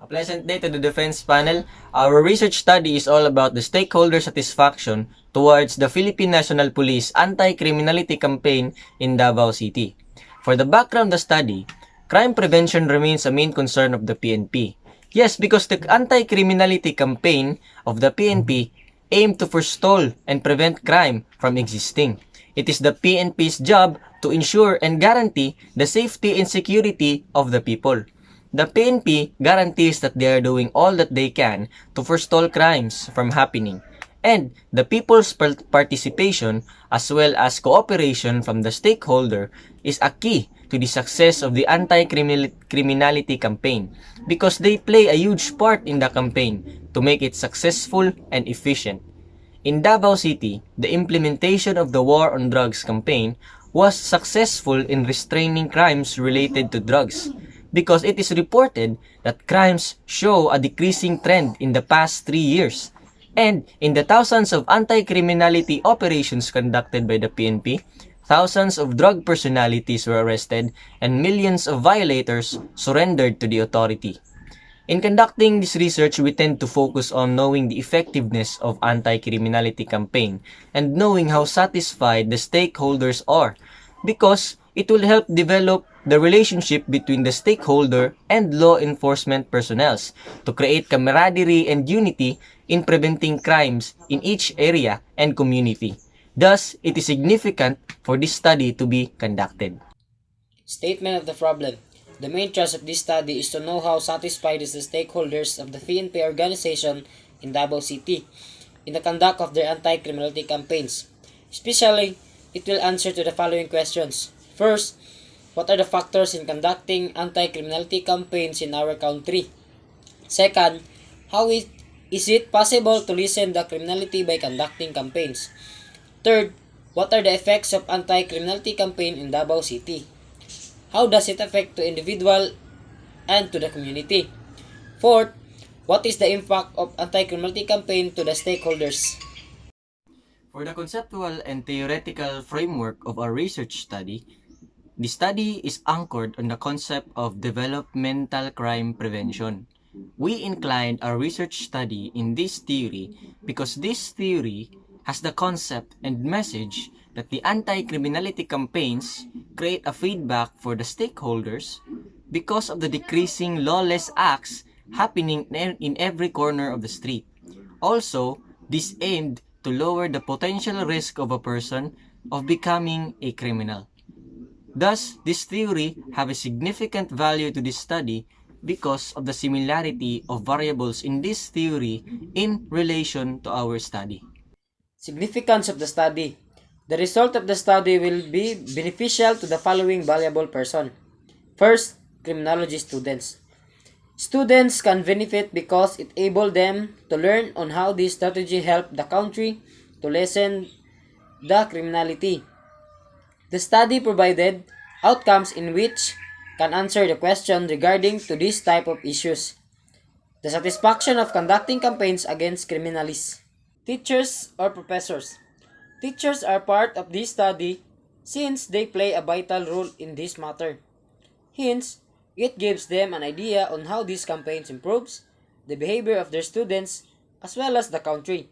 A pleasant day to the defense panel. Our research study is all about the stakeholder satisfaction towards the Philippine National Police anti-criminality campaign in Davao City. For the background of the study, crime prevention remains a main concern of the PNP. Yes, because the anti-criminality campaign of the PNP aimed to forestall and prevent crime from existing. It is the PNP's job to ensure and guarantee the safety and security of the people. The PNP guarantees that they are doing all that they can to forestall crimes from happening, and the people's participation as well as cooperation from the stakeholder is a key to the success of the anti-criminality campaign because they play a huge part in the campaign to make it successful and efficient. In Davao City, the implementation of the War on Drugs campaign was successful in restraining crimes related to drugs because it is reported that crimes show a decreasing trend in the past 3 years. And in the thousands of anti-criminality operations conducted by the PNP, thousands of drug personalities were arrested and millions of violators surrendered to the authority. In conducting this research, we tend to focus on knowing the effectiveness of anti-criminality campaign and knowing how satisfied the stakeholders are because it will help develop the relationship between the stakeholder and law enforcement personnel to create camaraderie and unity in preventing crimes in each area and community. Thus, it is significant for this study to be conducted. Statement of the problem. The main thrust of this study is to know how satisfied is the stakeholders of the PNP organization in Davao City in the conduct of their anti-criminality campaigns. Especially, it will answer to the following questions. First, what are the factors in conducting anti-criminality campaigns in our country? Second, how is it possible to lessen the criminality by conducting campaigns? Third, what are the effects of anti-criminality campaign in Davao City? How does it affect the individual and to the community? Fourth, what is the impact of anti-criminality campaign to the stakeholders? For the conceptual and theoretical framework of our research study, the study is anchored on the concept of developmental crime prevention. We inclined our research study in this theory because this theory has the concept and message that the anti-criminality campaigns create a feedback for the stakeholders because of the decreasing lawless acts happening in every corner of the street. Also, this aimed to lower the potential risk of a person of becoming a criminal. Thus, this theory have a significant value to this study because of the similarity of variables in this theory in relation to our study. Significance of the study. The result of the study will be beneficial to the following valuable person. First, criminology students. Students can benefit because it enables them to learn on how this strategy help the country to lessen the criminality. The study provided outcomes in which can answer the question regarding to this type of issues. The satisfaction of conducting campaigns against criminalities. Teachers or professors. Teachers are part of this study since they play a vital role in this matter. Hence, it gives them an idea on how these campaigns improves the behavior of their students as well as the country.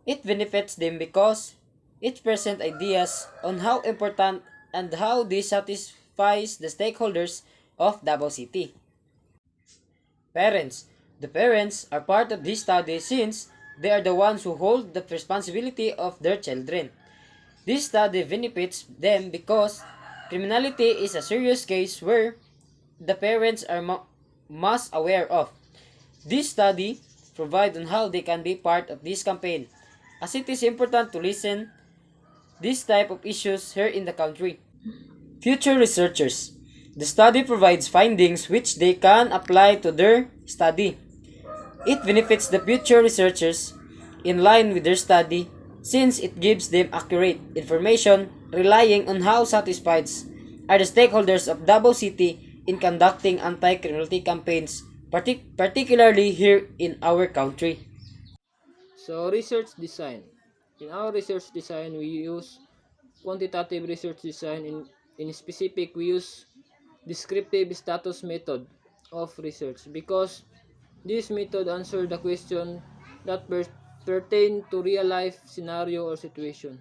It benefits them because it presents ideas on how important and how this satisfies the stakeholders of Davao City. Parents. The parents are part of this study since they are the ones who hold the responsibility of their children. This study benefits them because criminality is a serious case where the parents are most aware of. This study provides on how they can be part of this campaign, as it is important to listen this type of issues here in the country. Future researchers. The study provides findings which they can apply to their study. It benefits the future researchers in line with their study since it gives them accurate information relying on how satisfied are the stakeholders of Davao City in conducting anti-criminality campaigns, particularly here in our country. So, research design. In our research design, we use quantitative research design. In specific, we use descriptive status method of research because This method answers the question that pertain to real-life scenario or situation.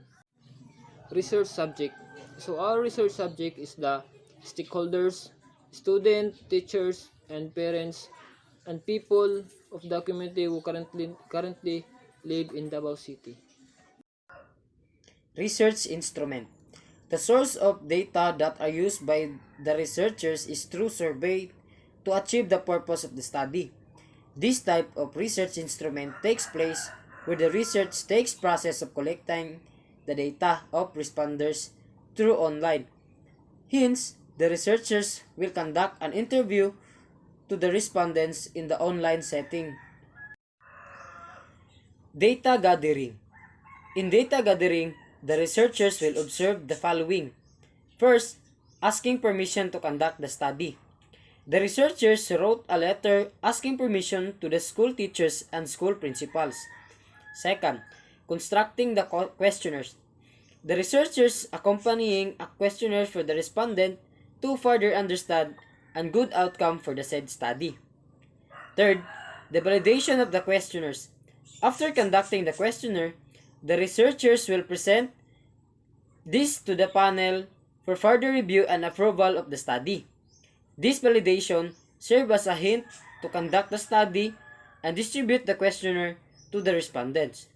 Research subject. So our research subject is the stakeholders, student, teachers, and parents, and people of the community who currently live in Davao City. Research instrument. The source of data that are used by the researchers is through survey to achieve the purpose of the study. This type of research instrument takes place where the research takes process of collecting the data of responders through online. Hence, the researchers will conduct an interview to the respondents in the online setting. Data gathering. In data gathering, the researchers will observe the following. First, asking permission to conduct the study. The researchers wrote a letter asking permission to the school teachers and school principals. Second, constructing the questionnaires. The researchers accompanying a questionnaire for the respondent to further understand and good outcome for the said study. Third, the validation of the questionnaires. After conducting the questionnaire, the researchers will present this to the panel for further review and approval of the study. This validation serves as a hint to conduct the study and distribute the questionnaire to the respondents.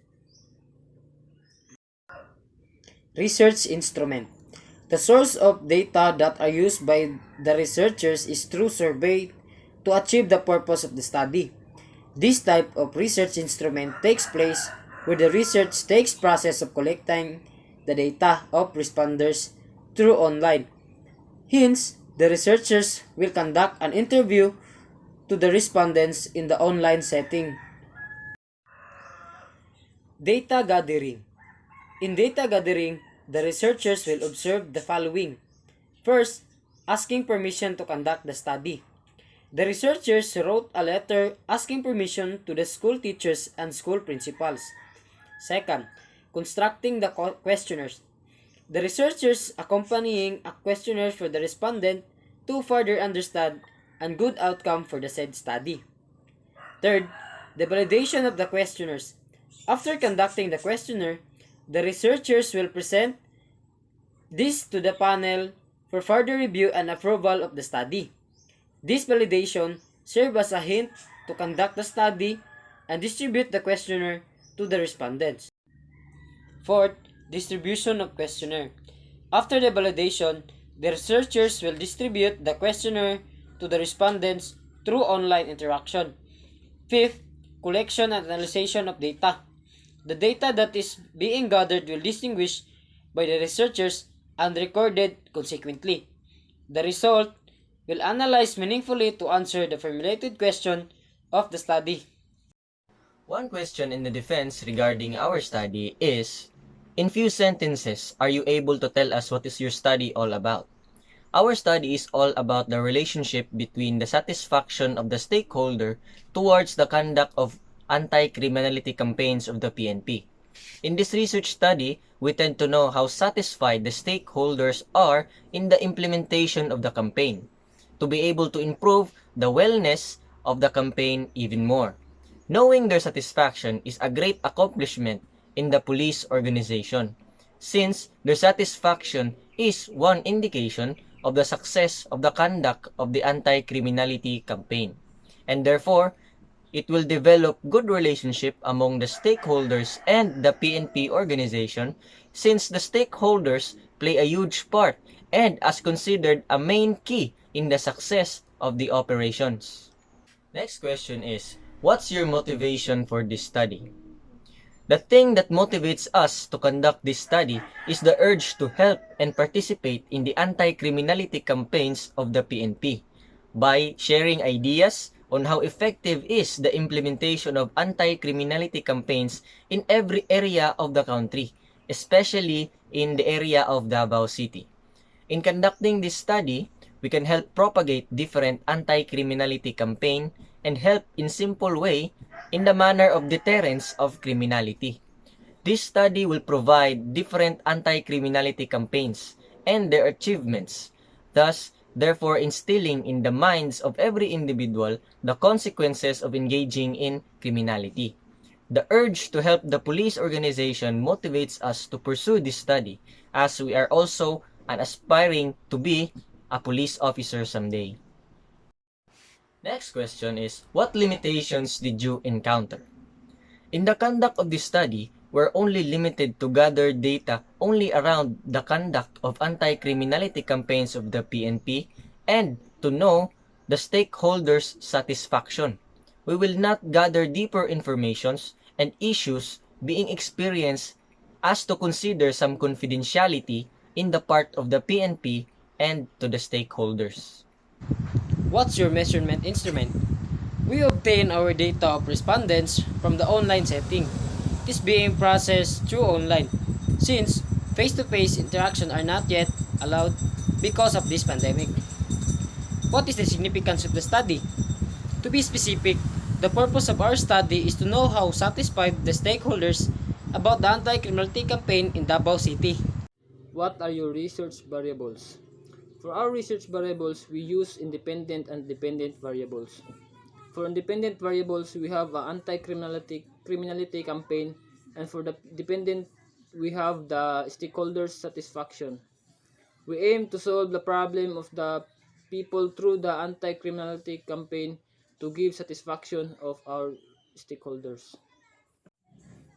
Research instrument. The source of data that are used by the researchers is through survey to achieve the purpose of the study. This type of research instrument takes place where the research takes process of collecting the data of responders through online. Hence, the researchers will conduct an interview to the respondents in the online setting. Data gathering. In data gathering, the researchers will observe the following. First, asking permission to conduct the study. The researchers wrote a letter asking permission to the school teachers and school principals. Second, constructing the questionnaires. The researchers accompanying a questionnaire for the respondent to further understand and good outcome for the said study. Third, the validation of the questionnaires. After conducting the questionnaire, the researchers will present this to the panel for further review and approval of the study. This validation serves as a hint to conduct the study and distribute the questionnaire to the respondents. Fourth, distribution of questionnaire. After the validation, the researchers will distribute the questionnaire to the respondents through online interaction. Fifth, collection and analysis of data. The data that is being gathered will distinguished by the researchers and recorded consequently. The result will analyze meaningfully to answer the formulated question of the study. One question in the defense regarding our study is, in few sentences, are you able to tell us what is your study all about? Our study is all about the relationship between the satisfaction of the stakeholder towards the conduct of anti-criminality campaigns of the PNP. In this research study, we tend to know how satisfied the stakeholders are in the implementation of the campaign, to be able to improve the wellness of the campaign even more. Knowing their satisfaction is a great accomplishment in the police organization, since their satisfaction is one indication of the success of the conduct of the anti-criminality campaign, and therefore, it will develop good relationship among the stakeholders and the PNP organization, since the stakeholders play a huge part and as considered a main key in the success of the operations. Next question is, what's your motivation for this study? The thing that motivates us to conduct this study is the urge to help and participate in the anti-criminality campaigns of the PNP by sharing ideas on how effective is the implementation of anti-criminality campaigns in every area of the country, especially in the area of Davao City. In conducting this study, we can help propagate different anti-criminality campaign and help in simple way in the manner of deterrence of criminality. This study will provide different anti-criminality campaigns and their achievements. Thus, therefore instilling in the minds of every individual the consequences of engaging in criminality. The urge to help the police organization motivates us to pursue this study, as we are also aspiring to be a police officer someday. Next question is, what limitations did you encounter? In the conduct of this study, we're only limited to gather data only around the conduct of anti-criminality campaigns of the PNP and to know the stakeholders' satisfaction. We will not gather deeper informations and issues being experienced as to consider some confidentiality in the part of the PNP and to the stakeholders. What's your measurement instrument? We obtain our data of respondents from the online setting. It is being processed through online, since face-to-face interaction are not yet allowed because of this pandemic. What is the significance of the study? To be specific, the purpose of our study is to know how satisfied the stakeholders about the anti-criminality campaign in Davao City. What are your research variables? For our research variables, we use independent and dependent variables. For independent variables, we have an anti-criminality campaign, and for the dependent, we have the stakeholders' satisfaction. We aim to solve the problem of the people through the anti-criminality campaign to give satisfaction of our stakeholders.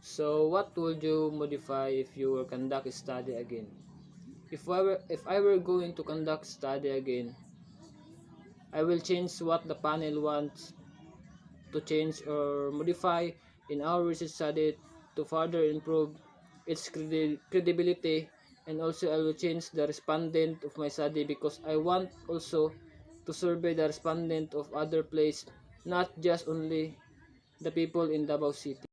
So, what would you modify if you were conduct a study again? If I were going to conduct study again, I will change what the panel wants to change or modify in our research study to further improve its credibility, and also I will change the respondent of my study because I want also to survey the respondent of other place, not just only the people in Davao City.